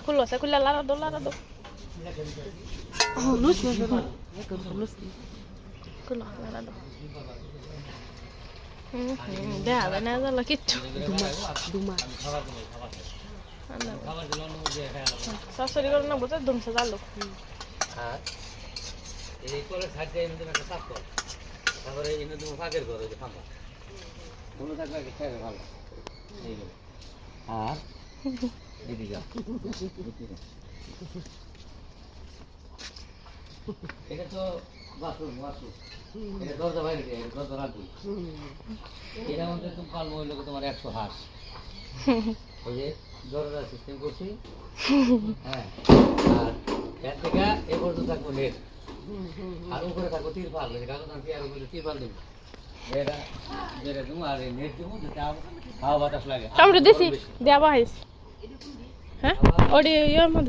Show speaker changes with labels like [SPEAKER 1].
[SPEAKER 1] Kulo saya kulo lara do. Oh, lus. Kulo lara do. Dah, benar dah lagi tu. Duma. Sasori kalau nak buat dum sedalo.
[SPEAKER 2] Ini kalau saja ini tu nak sapor. Sapor ini tu fakir kau tu faham. Kalau tak lagi saya kalau. Ini. Ini dia. Ini tu bathroom. Ini dorza বাইরে দিয়ে, dorza রাখি। এর মধ্যে তুমি পালমো হইলো তোমার 100 হাঁস। ওই যে দরজা সিস্টেম করছি। হ্যাঁ। আর এর থেকে এ পর্যন্ত থাকবো নেট। আর উপরে থাকবো তিরপাল, এই কাগজ আনছি আর উপরে তিরপাল দেব। এটা যেটা তুমি আর নেট দেবো যেটা হাওয়া বাতাস লাগে।
[SPEAKER 1] Kamu udah desi, dia apa his? Hah? Oh di, ya mau